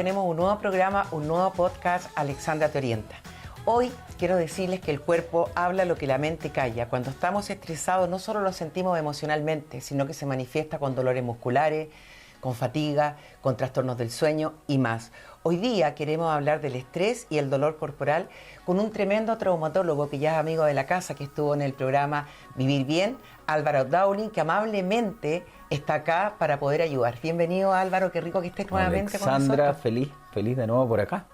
tenemos un nuevo programa, un nuevo podcast, Alexandra te orienta. Hoy quiero decirles que el cuerpo habla lo que la mente calla. Cuando estamos estresados no solo lo sentimos emocionalmente, sino que se manifiesta con dolores musculares, con fatiga, con trastornos del sueño y más. Hoy día queremos hablar del estrés y el dolor corporal con un tremendo traumatólogo que ya es amigo de la casa, que estuvo en el programa Vivir Bien, Álvaro Dowling, que amablemente está acá para poder ayudar. Bienvenido, Álvaro, qué rico que estés nuevamente con nosotros. Alexandra, feliz de nuevo por acá.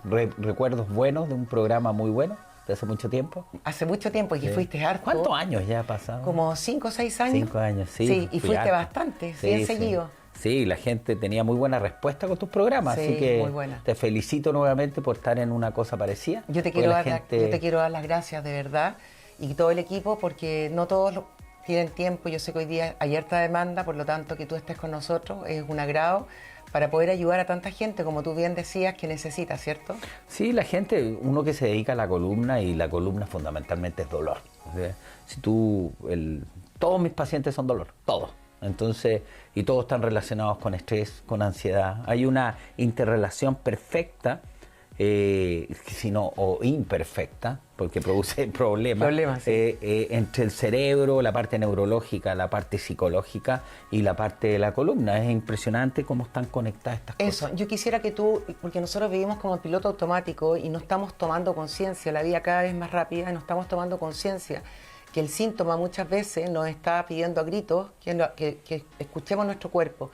Recuerdos buenos de un programa muy bueno de hace mucho tiempo. Hace mucho tiempo y que fuiste harto. ¿Cuántos años ya ha pasado? Como 5 o 6 años. 5 años, sí. Sí, y fuiste harto. Bastante, bien seguido. Sí, la gente tenía muy buena respuesta con tus programas, Sí, así que muy buena. te felicito nuevamente por estar en una cosa parecida. Yo te quiero dar las gracias de verdad y todo el equipo, porque no todos tienen tiempo. Yo sé que hoy día hay harta demanda, por lo tanto que tú estés con nosotros es un agrado para poder ayudar a tanta gente, como tú bien decías, que necesita, ¿cierto? Sí, la gente, uno que se dedica a la columna, y la columna fundamentalmente es dolor. O sea, todos mis pacientes son dolor, todos. Entonces, y todos están relacionados con estrés, con ansiedad. Hay una interrelación perfecta, sino o imperfecta, porque produce problemas, sí. entre el cerebro, la parte neurológica, la parte psicológica y la parte de la columna. Es impresionante cómo están conectadas estas cosas. Eso, yo quisiera que tú, porque nosotros vivimos como piloto automático y no estamos tomando conciencia, la vida cada vez más rápida y no estamos tomando conciencia que el síntoma muchas veces nos está pidiendo a gritos que escuchemos nuestro cuerpo.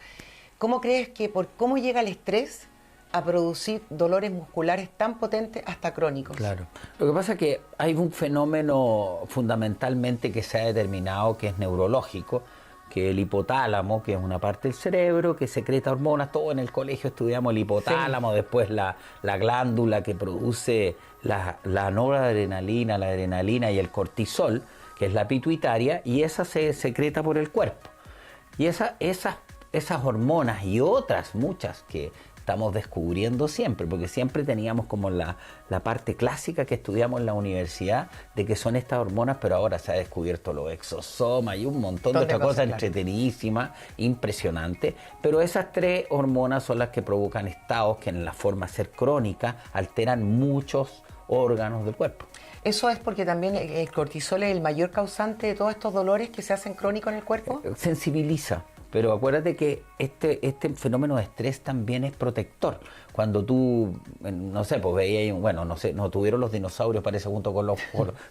¿Cómo crees que cómo llega el estrés a producir dolores musculares tan potentes hasta crónicos? Claro. Lo que pasa es que hay un fenómeno fundamentalmente que se ha determinado que es neurológico, que el hipotálamo, que es una parte del cerebro que secreta hormonas. Todos en el colegio estudiamos el hipotálamo, sí. Después la glándula que produce la noradrenalina, la adrenalina y el cortisol, que es la pituitaria, y esa se secreta por el cuerpo. Y esas hormonas y otras muchas que estamos descubriendo siempre, porque siempre teníamos como la parte clásica que estudiamos en la universidad de que son estas hormonas, pero ahora se ha descubierto los exosomas y un montón de otras cosas entretenidísimas, impresionantes. Pero esas 3 hormonas son las que provocan estados que en la forma de ser crónica alteran muchos órganos del cuerpo. ¿Eso es porque también el cortisol es el mayor causante de todos estos dolores que se hacen crónicos en el cuerpo? Sensibiliza, pero acuérdate que este fenómeno de estrés también es protector. Cuando tú, no sé, pues veías, bueno, no sé, no tuvieron los dinosaurios, parece, junto con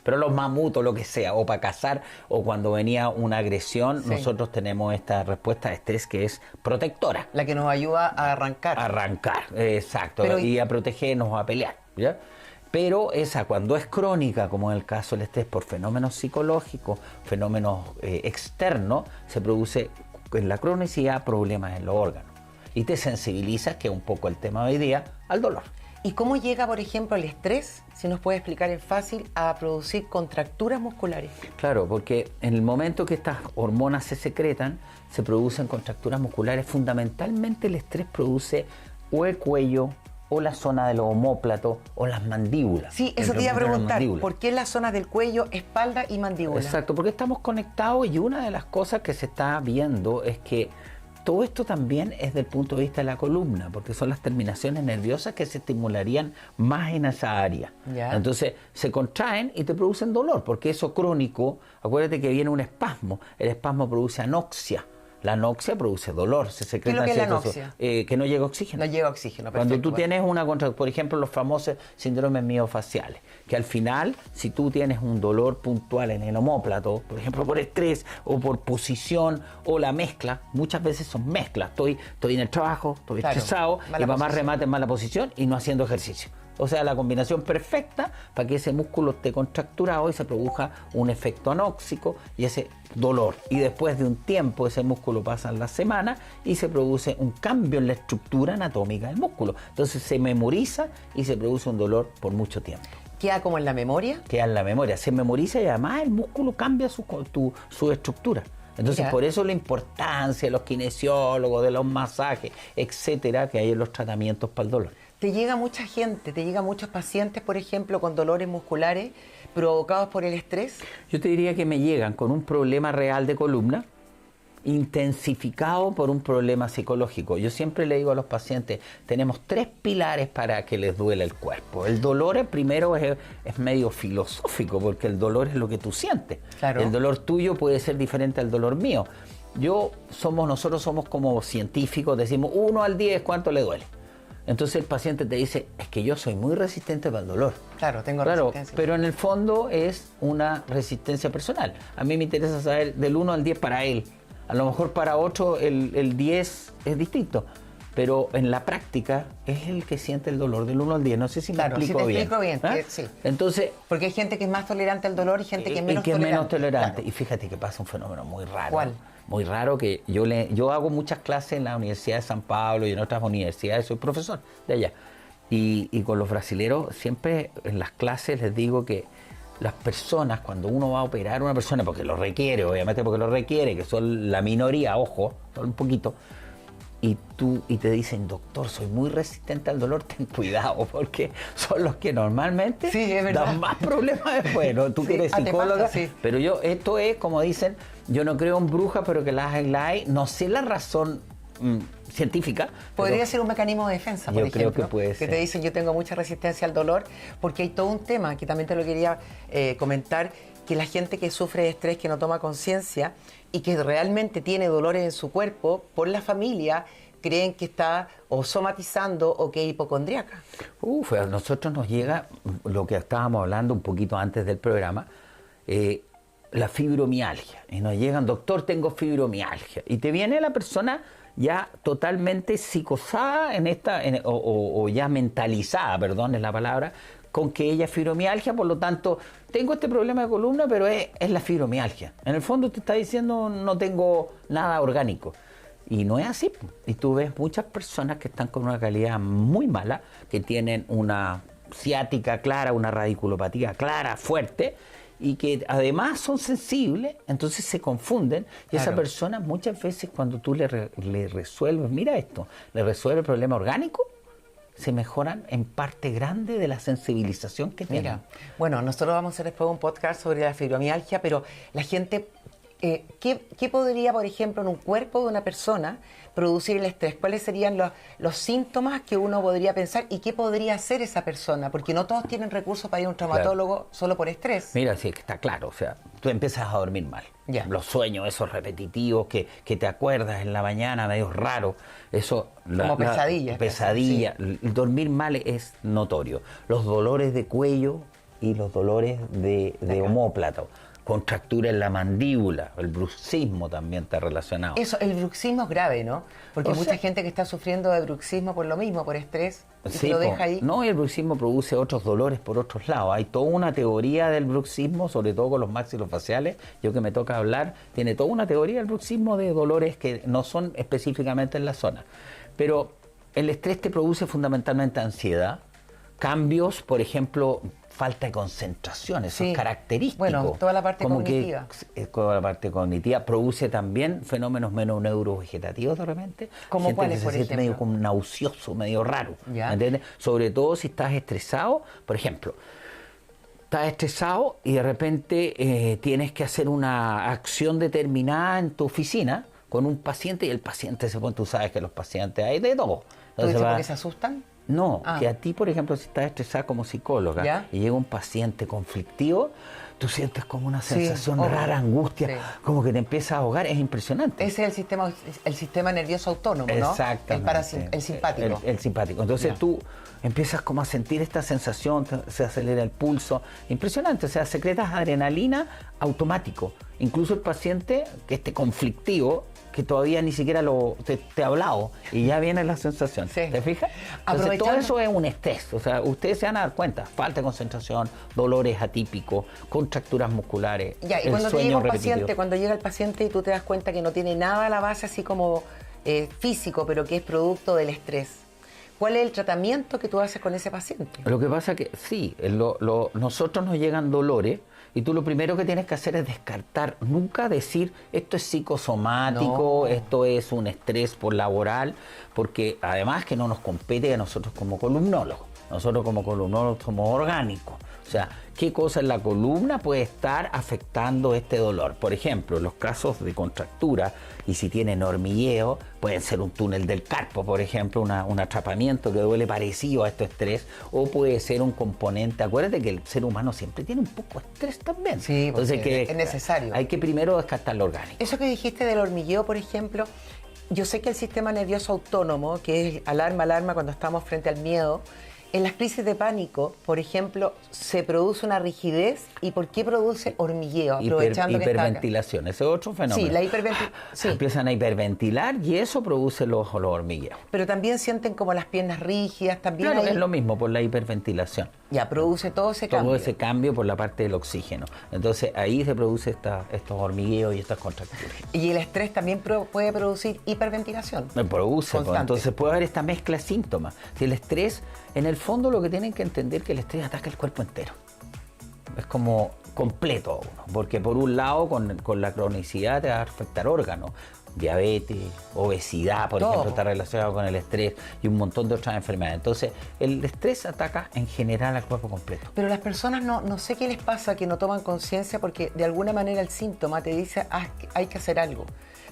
pero los mamutos, lo que sea, o para cazar, o cuando venía una agresión, sí. Nosotros tenemos esta respuesta de estrés que es protectora. La que nos ayuda a arrancar. Exacto, y a protegernos, a pelear, ¿ya? Pero esa, cuando es crónica, como en el caso del estrés por fenómenos psicológicos, fenómenos externos, se produce en la cronicidad problemas en los órganos. Y te sensibilizas, que es un poco el tema de hoy día, al dolor. ¿Y cómo llega, por ejemplo, el estrés, si nos puede explicar en fácil, a producir contracturas musculares? Claro, porque en el momento que estas hormonas se secretan, se producen contracturas musculares. Fundamentalmente el estrés produce o el cuello, o la zona de los omóplatos, o las mandíbulas. Sí, eso te iba a preguntar, ¿por qué las zonas del cuello, espalda y mandíbula? Exacto, porque estamos conectados, y una de las cosas que se está viendo es que todo esto también es del punto de vista de la columna, porque son las terminaciones nerviosas que se estimularían más en esa área. ¿Ya? Entonces se contraen y te producen dolor, porque eso crónico, acuérdate que viene un espasmo, el espasmo produce anoxia. La anoxia produce dolor, se secreta. ¿Qué es lo que es la anoxia? Que no llega oxígeno. No llega oxígeno, perfecto. Cuando tú tienes por ejemplo, los famosos síndromes miofaciales, que al final, si tú tienes un dolor puntual en el omóplato, por ejemplo, por estrés o por posición o la mezcla, muchas veces son mezclas. Estoy en el trabajo, estoy estresado, y mamá remate en mala posición y no haciendo ejercicio. O sea, la combinación perfecta para que ese músculo esté contracturado y se produzca un efecto anóxico y ese dolor. Y después de un tiempo ese músculo pasa en la semana y se produce un cambio en la estructura anatómica del músculo. Entonces se memoriza y se produce un dolor por mucho tiempo. ¿Queda como en la memoria? Queda en la memoria, se memoriza y además el músculo cambia su estructura. Entonces, por eso la importancia de los kinesiólogos, de los masajes, etcétera, que hay en los tratamientos para el dolor. Te llega mucha gente, te llegan muchos pacientes, por ejemplo, con dolores musculares provocados por el estrés. Yo te diría que me llegan con un problema real de columna, intensificado por un problema psicológico. Yo siempre le digo a los pacientes, tenemos 3 pilares para que les duele el cuerpo. El dolor primero es medio filosófico, porque el dolor es lo que tú sientes. Claro. El dolor tuyo puede ser diferente al dolor mío. Nosotros somos como científicos, decimos 1 al 10, ¿cuánto le duele? Entonces el paciente te dice, es que yo soy muy resistente para el dolor. Claro, tengo resistencia. Pero en el fondo es una resistencia personal. A mí me interesa saber del 1 al 10 para él. A lo mejor para otro el 10 es distinto. Pero en la práctica es el que siente el dolor del 1 al 10. No sé si me explico bien. Claro, sí te explico bien, ¿Ah? sí. Entonces, porque hay gente que es más tolerante al dolor y gente que es menos tolerante. Claro. Y fíjate que pasa un fenómeno muy raro. ¿Cuál? Muy raro que yo hago muchas clases en la Universidad de San Pablo y en otras universidades, soy profesor de allá. Y con los brasileros siempre en las clases les digo que las personas, cuando uno va a operar a una persona, porque lo requiere, obviamente porque lo requiere, que son la minoría, ojo, son un poquito, y te dicen, doctor, soy muy resistente al dolor, ten cuidado, porque son los que normalmente dan más problemas después, ¿no? Tú que eres psicóloga, pero esto es, como dicen, yo no creo en brujas, pero que las hay, no sé la razón científica. Podría ser un mecanismo de defensa, por ejemplo, creo que puede ser. Te dicen, yo tengo mucha resistencia al dolor, porque hay todo un tema, que también te lo quería comentar, que la gente que sufre de estrés, que no toma conciencia y que realmente tiene dolores en su cuerpo, por la familia, creen que está o somatizando o que es hipocondríaca. A nosotros nos llega lo que estábamos hablando un poquito antes del programa, la fibromialgia. Y nos llegan, doctor, tengo fibromialgia. Y te viene la persona ya totalmente psicosada o ya mentalizada, perdón, es la palabra, con que ella es fibromialgia, por lo tanto, tengo este problema de columna, pero es la fibromialgia. En el fondo te está diciendo, no tengo nada orgánico. Y no es así. Y tú ves muchas personas que están con una calidad muy mala, que tienen una ciática clara, una radiculopatía clara, fuerte, y que además son sensibles, entonces se confunden. Y esa persona muchas veces cuando tú le resuelves, mira esto, le resuelve el problema orgánico, se mejoran en parte grande de la sensibilización que tienen. Bueno, nosotros vamos a hacer después un podcast sobre la fibromialgia, pero la gente, ¿qué podría, por ejemplo, en un cuerpo de una persona producir el estrés? ¿Cuáles serían los síntomas que uno podría pensar y qué podría hacer esa persona? Porque no todos tienen recursos para ir a un traumatólogo solo por estrés. Mira, sí, está claro, o sea, tú empiezas a dormir mal. Los sueños esos repetitivos que te acuerdas en la mañana, medio raro, eso... Como pesadillas. Pesadilla. Sí. El dormir mal es notorio. Los dolores de cuello y los dolores de omóplato. Contractura en la mandíbula, el bruxismo también está relacionado. Eso, el bruxismo es grave, ¿no? Porque hay mucha gente que está sufriendo de bruxismo por lo mismo, por estrés, y se lo deja ahí. No, y el bruxismo produce otros dolores por otros lados. Hay toda una teoría del bruxismo, sobre todo con los maxilofaciales. Yo que me toca hablar, tiene toda una teoría del bruxismo de dolores que no son específicamente en la zona. Pero el estrés te produce fundamentalmente ansiedad, cambios, por ejemplo, falta de concentración, eso es característico. Bueno, toda la parte cognitiva. Toda la parte cognitiva produce también fenómenos menos neurovegetativos de repente. ¿Cómo cuáles, por ejemplo? Se siente medio como nauseoso, medio raro. ¿Ya? ¿Entiendes? Sobre todo si estás estresado, por ejemplo, estás estresado y de repente tienes que hacer una acción determinada en tu oficina con un paciente y el paciente se pone, tú sabes que los pacientes hay de todo. ¿Tú dices porque se asustan? No, que a ti, por ejemplo, si estás estresada como psicóloga y llega un paciente conflictivo, tú sientes como una sensación rara, angustia, como que te empieza a ahogar, es impresionante. Ese es el sistema nervioso autónomo, ¿no? Exactamente. El simpático. El simpático. Entonces tú empiezas como a sentir esta sensación, se acelera el pulso, impresionante, o sea, secretas adrenalina automático. Incluso el paciente que esté conflictivo, que todavía ni siquiera te ha hablado y ya viene la sensación. ¿Te fijas? Entonces todo eso es un estrés. O sea, ustedes se van a dar cuenta. Falta de concentración, dolores atípicos, contracturas musculares, y cuando cuando llega el paciente y tú te das cuenta que no tiene nada a la base así como físico, pero que es producto del estrés, ¿cuál es el tratamiento que tú haces con ese paciente? Lo que pasa es que sí, nosotros nos llegan dolores. Y tú lo primero que tienes que hacer es descartar, nunca decir esto es psicosomático, esto es un estrés por laboral, porque además que no nos compete a nosotros como columnólogos. Nosotros como columnólogos somos orgánicos, sea, qué cosa en la columna puede estar afectando este dolor. Por ejemplo, los casos de contractura, y si tienen hormigueo, pueden ser un túnel del carpo, por ejemplo, un atrapamiento que duele parecido a este estrés, o puede ser un componente. Acuérdate que el ser humano siempre tiene un poco de estrés también. Sí, entonces que es necesario. Hay que primero descartar lo orgánico. Eso que dijiste del hormigueo, por ejemplo, yo sé que el sistema nervioso autónomo, que es alarma cuando estamos frente al miedo, en las crisis de pánico, por ejemplo, se produce una rigidez. ¿Y por qué produce hormigueo? Aprovechando que hiperventilación, ese es otro fenómeno. Sí, la hiperventilación. Sí. Empiezan a hiperventilar y eso produce los hormigueos. Pero también sienten como las piernas rígidas, también. Claro, es lo mismo por la hiperventilación. Ya, produce todo ese cambio. Todo ese cambio por la parte del oxígeno. Entonces ahí se produce estos hormigueos y estas contracturas. Y el estrés también puede producir hiperventilación. Produce, pues, entonces puede haber esta mezcla de síntomas. Si el estrés, en el fondo lo que tienen que entender es que el estrés ataca el cuerpo entero. Es como completo a uno, porque por un lado con la cronicidad te va a afectar órganos. Diabetes, obesidad, por ejemplo, está relacionado con el estrés y un montón de otras enfermedades. Entonces, el estrés ataca en general al cuerpo completo. Pero las personas no sé qué les pasa, que no toman conciencia, porque de alguna manera el síntoma te dice, hay que hacer algo.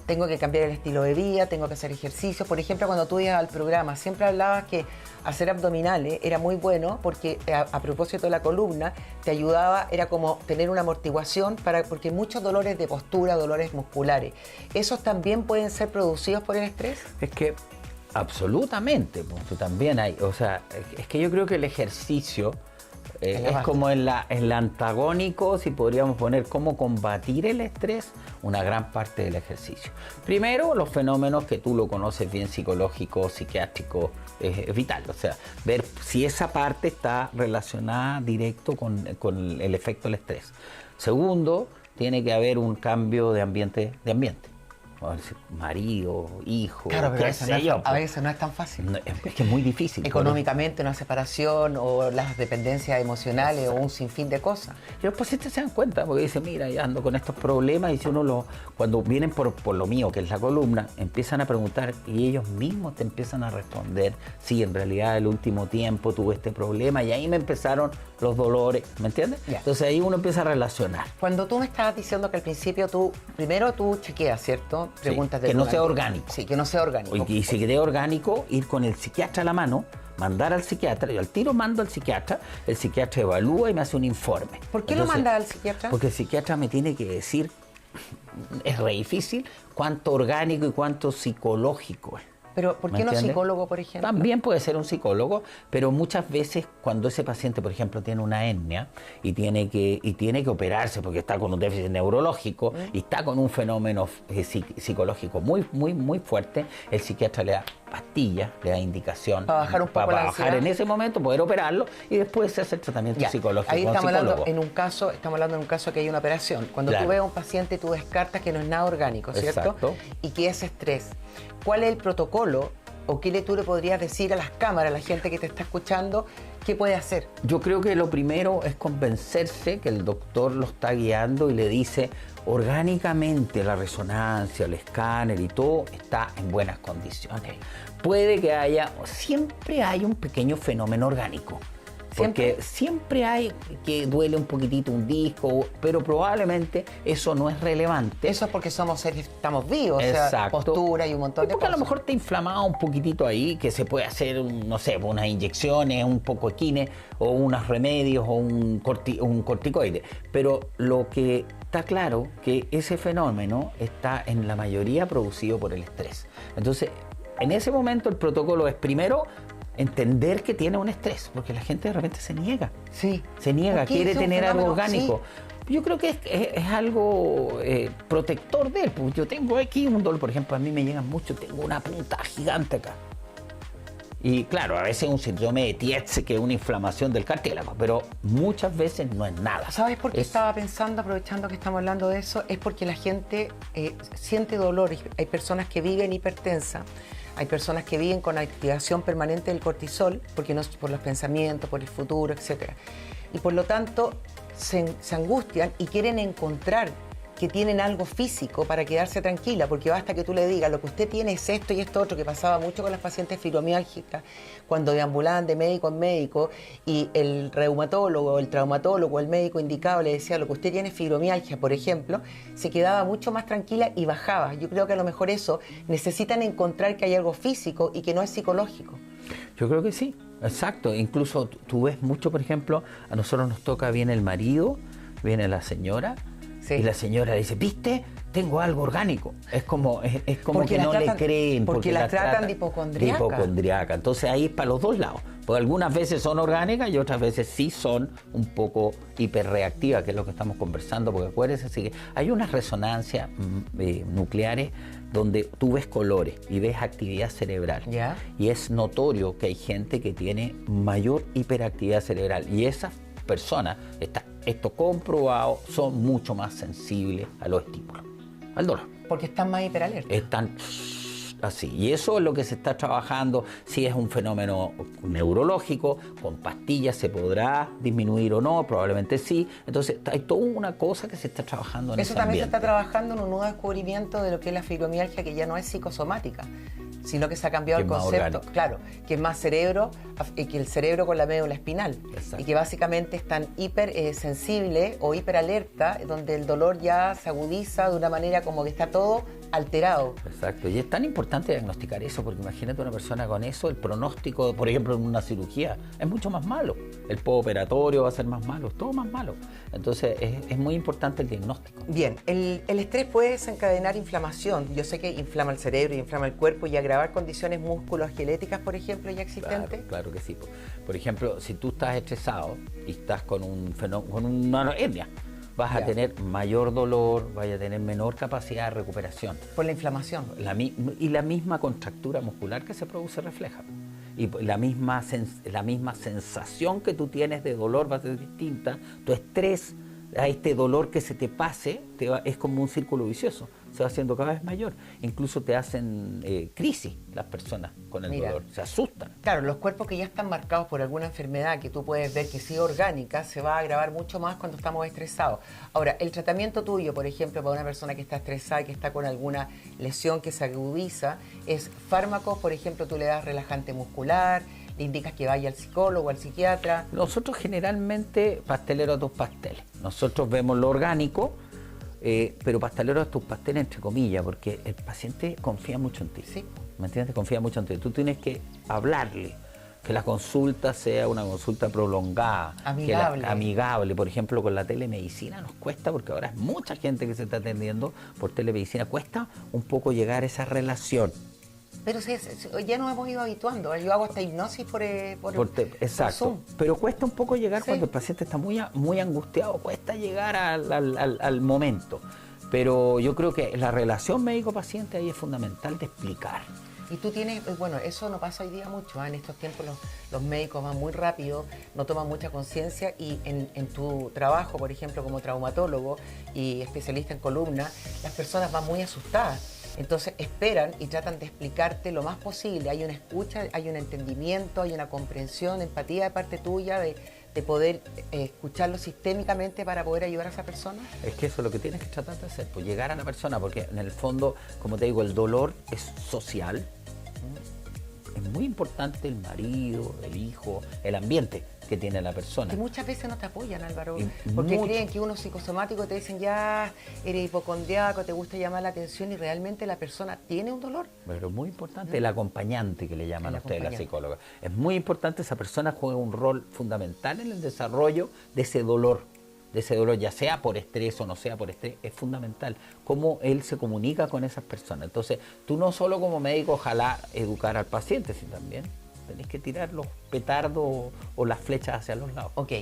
Tengo que cambiar el estilo de vida, tengo que hacer ejercicio. Por ejemplo, cuando tú ibas al programa, siempre hablabas que hacer abdominales era muy bueno porque a propósito de la columna, te ayudaba, era como tener una amortiguación, porque muchos dolores de postura, dolores musculares, ¿esos también pueden ser producidos por el estrés? Es que absolutamente, pues, también hay, o sea, es que yo creo que el ejercicio es como el antagónico, si podríamos poner cómo combatir el estrés, una gran parte del ejercicio. Primero, los fenómenos que tú lo conoces bien, psicológicos, psiquiátricos, es vital. O sea, ver si esa parte está relacionada directo con el efecto del estrés. Segundo, tiene que haber un cambio de ambiente. Marido, hijo, claro, pero a veces no es tan fácil. No, es que es muy difícil. Económicamente, una separación o las dependencias emocionales. Exacto. O un sinfín de cosas. Y los pacientes se dan cuenta porque dicen, mira, ya ando con estos problemas, y si cuando vienen por lo mío, que es la columna, empiezan a preguntar y ellos mismos te empiezan a responder, sí, en realidad el último tiempo tuve este problema y ahí me empezaron los dolores, ¿me entiendes? Yeah. Entonces ahí uno empieza a relacionar. Cuando tú me estabas diciendo que al principio primero tú chequeas, ¿cierto? Preguntas sí, que no sea orgánico. Sí, que no sea orgánico. Y si quede orgánico, ir con el psiquiatra a la mano, mandar al psiquiatra, yo al tiro mando al psiquiatra, el psiquiatra evalúa y me hace un informe. ¿Por qué lo manda al psiquiatra? Porque el psiquiatra me tiene que decir, es re difícil, cuánto orgánico y cuánto psicológico es. Pero ¿por qué no psicólogo, por ejemplo? También puede ser un psicólogo, pero muchas veces cuando ese paciente, por ejemplo, tiene una hernia y tiene que operarse porque está con un déficit neurológico y está con un fenómeno psicológico muy fuerte, el psiquiatra le da pastillas, le da indicación para bajar un poco para la bajar ansiedad. En ese momento, poder operarlo y después se hace el tratamiento psicológico. Ahí estamos hablando en un caso que hay una operación. Cuando tú ves a un paciente, tú descartas que no es nada orgánico, ¿cierto? Exacto. Y que es estrés. ¿Cuál es el protocolo o qué tú le podrías decir a las cámaras, a la gente que te está escuchando, qué puede hacer? Yo creo que lo primero es convencerse que el doctor lo está guiando y le dice orgánicamente la resonancia, el escáner y todo está en buenas condiciones. Okay. Puede que siempre hay un pequeño fenómeno orgánico. Porque siempre hay que duele un poquitito un disco, pero probablemente eso no es relevante. Eso es porque somos seres, estamos vivos, exacto. O sea, postura y un montón de cosas. Porque a lo mejor te inflamado un poquitito ahí, que se puede hacer, no sé, unas inyecciones, un poco de quine, o unos remedios, o un corticoide. Pero lo que está claro que ese fenómeno está en la mayoría producido por el estrés. Entonces, en ese momento el protocolo es primero entender que tiene un estrés, porque la gente de repente se niega. Sí. Se niega, quiere tener algo orgánico. Sí. Yo creo que es algo protector de él. Pues yo tengo aquí un dolor, por ejemplo, a mí me llegan mucho, tengo una punta gigante acá. Y claro, a veces es un síndrome de Tietze, que es una inflamación del cartílago, pero muchas veces no es nada. ¿Sabes por qué estaba pensando, aprovechando que estamos hablando de eso? Es porque la gente siente dolor. Hay personas que viven hipertensa. Hay personas que viven con activación permanente del cortisol, porque no por los pensamientos, por el futuro, etc. Y por lo tanto se angustian y quieren encontrar que tienen algo físico para quedarse tranquila, porque basta que tú le digas, lo que usted tiene es esto y esto otro, que pasaba mucho con las pacientes fibromiálgicas, cuando deambulaban de médico en médico y el reumatólogo, el traumatólogo, el médico indicado le decía, lo que usted tiene es fibromialgia, por ejemplo, se quedaba mucho más tranquila y bajaba. Yo creo que a lo mejor eso necesitan encontrar que hay algo físico y que no es psicológico. Yo creo que sí, exacto. Incluso tú ves mucho, por ejemplo, a nosotros nos toca, viene el marido, viene la señora, sí, y la señora dice, ¿viste? Tengo algo orgánico. Es como que no le creen. Porque la tratan de hipocondriaca. Entonces ahí es para los dos lados. Porque algunas veces son orgánicas y otras veces sí son un poco hiperreactivas, que es lo que estamos conversando. Porque acuérdense, sí, que hay unas resonancias nucleares donde tú ves colores y ves actividad cerebral. ¿Ya? Y es notorio que hay gente que tiene mayor hiperactividad cerebral. Y esas personas, esto comprobado, son mucho más sensibles a los estímulos, al dolor. Porque están más hiperalertas. Están así. Y eso es lo que se está trabajando. Si es un fenómeno neurológico, con pastillas se podrá disminuir o no, probablemente sí. Entonces hay toda una cosa que se está trabajando en ese ambiente. Eso también se está trabajando en un nuevo descubrimiento de lo que es la fibromialgia, que ya no es psicosomática, sino que se ha cambiado el concepto, claro, que es más cerebro, que el cerebro con la médula espinal. Exacto. Y que básicamente están hipersensibles o hiperalerta, donde el dolor ya se agudiza de una manera como que está todo alterado. Exacto, y es tan importante diagnosticar eso, porque imagínate una persona con eso, el pronóstico, por ejemplo, en una cirugía, es mucho más malo. El postoperatorio va a ser más malo, todo más malo. Entonces es muy importante el diagnóstico. Bien, el estrés puede desencadenar inflamación. Yo sé que inflama el cerebro y inflama el cuerpo y agravar condiciones musculoesqueléticas, por ejemplo, ya existentes. Claro que sí. Por ejemplo, si tú estás estresado y estás con una hernia, vas a tener mayor dolor, vas a tener menor capacidad de recuperación. Por la inflamación. Y la misma contractura muscular que se produce refleja. Y la misma sensación que tú tienes de dolor va a ser distinta. Tu estrés a este dolor que se te pase es como un círculo vicioso. Se va haciendo cada vez mayor. Incluso te hacen crisis las personas con el dolor. Se asustan. Claro, los cuerpos que ya están marcados por alguna enfermedad que tú puedes ver que sí orgánica, se va a agravar mucho más cuando estamos estresados. Ahora, el tratamiento tuyo, por ejemplo, para una persona que está estresada y que está con alguna lesión que se agudiza, es fármacos, por ejemplo, tú le das relajante muscular, le indicas que vaya al psicólogo, al psiquiatra. Nosotros generalmente, pastelero a tus pasteles. Nosotros vemos lo orgánico, pero pastelero a tus pasteles entre comillas, porque el paciente confía mucho en ti. Sí. ¿Me entiendes? Confía mucho en ti. Tú tienes que hablarle, que la consulta sea una consulta prolongada, amigable. Por ejemplo, con la telemedicina nos cuesta, porque ahora es mucha gente que se está atendiendo por telemedicina, cuesta un poco llegar a esa relación. Pero ya nos hemos ido habituando. Yo hago esta hipnosis por exacto. Zoom. Pero cuesta un poco llegar cuando el paciente está muy angustiado, cuesta llegar al momento. Pero yo creo que la relación médico-paciente ahí es fundamental de explicar. Y tú tienes, bueno, eso no pasa hoy día mucho, ¿eh? En estos tiempos los médicos van muy rápido, no toman mucha conciencia y en tu trabajo, por ejemplo, como traumatólogo y especialista en columna, las personas van muy asustadas. Entonces esperan y tratan de explicarte lo más posible. Hay una escucha, hay un entendimiento, hay una comprensión, empatía de parte tuya de poder escucharlo sistémicamente para poder ayudar a esa persona. Es que eso es lo que tienes que tratar de hacer, pues llegar a la persona, porque en el fondo, como te digo, el dolor es social. Es muy importante el marido, el hijo, el ambiente que tiene la persona. Que muchas veces no te apoyan, Álvaro, porque creen que uno es psicosomático, te dicen ya eres hipocondriaco, te gusta llamar la atención y realmente la persona tiene un dolor. Pero es muy importante el acompañante que le llaman a ustedes la psicóloga. Es muy importante, esa persona juega un rol fundamental en el desarrollo de ese dolor, ya sea por estrés o no sea por estrés, es fundamental cómo él se comunica con esas personas. Entonces, tú no solo como médico, ojalá educar al paciente, sino también tenés que tirar los petardos o las flechas hacia los lados. Ok,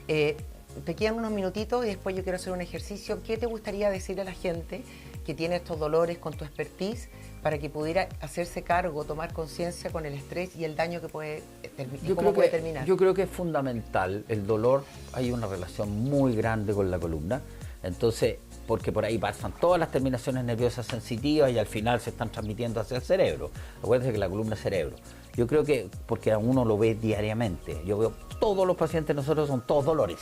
te quedan unos minutitos y después yo quiero hacer un ejercicio. ¿Qué te gustaría decirle a la gente que tiene estos dolores con tu expertise para que pudiera hacerse cargo, tomar conciencia con el estrés y el daño que puede terminar? Yo creo que es fundamental. El dolor, hay una relación muy grande con la columna. Entonces, porque por ahí pasan todas las terminaciones nerviosas sensitivas y al final se están transmitiendo hacia el cerebro. Acuérdense que la columna es cerebro. Yo creo que, porque a uno lo ve diariamente, yo veo todos los pacientes de nosotros son todos dolores.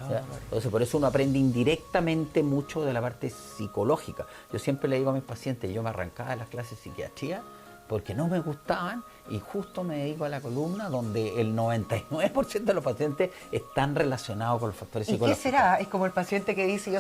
¿Ya? Entonces, por eso uno aprende indirectamente mucho de la parte psicológica. Yo siempre le digo a mis pacientes, yo me arrancaba de las clases de psiquiatría porque no me gustaban y justo me dedico a la columna donde el 99% de los pacientes están relacionados con los factores psicológicos. ¿Y qué será? Es como el paciente que dice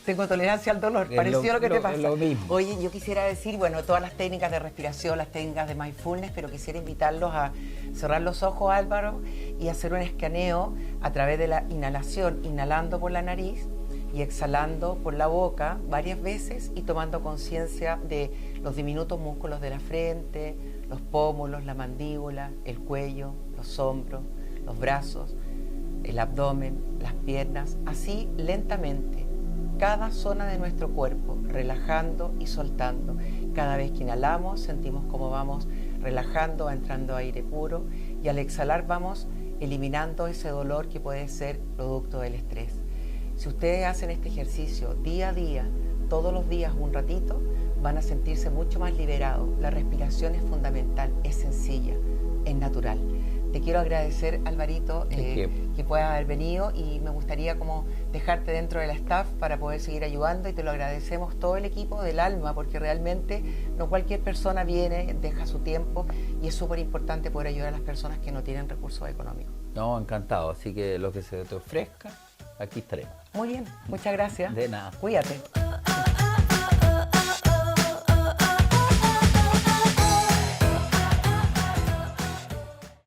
tengo tolerancia al dolor, parecido a lo que te pasa. Lo mismo. Oye, yo quisiera decir, bueno, todas las técnicas de respiración, las técnicas de mindfulness, pero quisiera invitarlos a cerrar los ojos, Álvaro, y hacer un escaneo a través de la inhalación, inhalando por la nariz y exhalando por la boca varias veces y tomando conciencia de los diminutos músculos de la frente, los pómulos, la mandíbula, el cuello, los hombros, los brazos, el abdomen, las piernas, así lentamente, cada zona de nuestro cuerpo, relajando y soltando. Cada vez que inhalamos sentimos cómo vamos relajando, va entrando aire puro y al exhalar vamos eliminando ese dolor que puede ser producto del estrés. Si ustedes hacen este ejercicio día a día, todos los días un ratito, van a sentirse mucho más liberados. La respiración es fundamental, es sencilla, es natural. Te quiero agradecer, Alvarito, que puedas haber venido y me gustaría como dejarte dentro de la staff para poder seguir ayudando y te lo agradecemos todo el equipo del alma porque realmente no cualquier persona viene, deja su tiempo y es súper importante poder ayudar a las personas que no tienen recursos económicos. No, encantado. Así que lo que se te ofrezca, aquí estaremos. Muy bien, muchas gracias. De nada. Cuídate.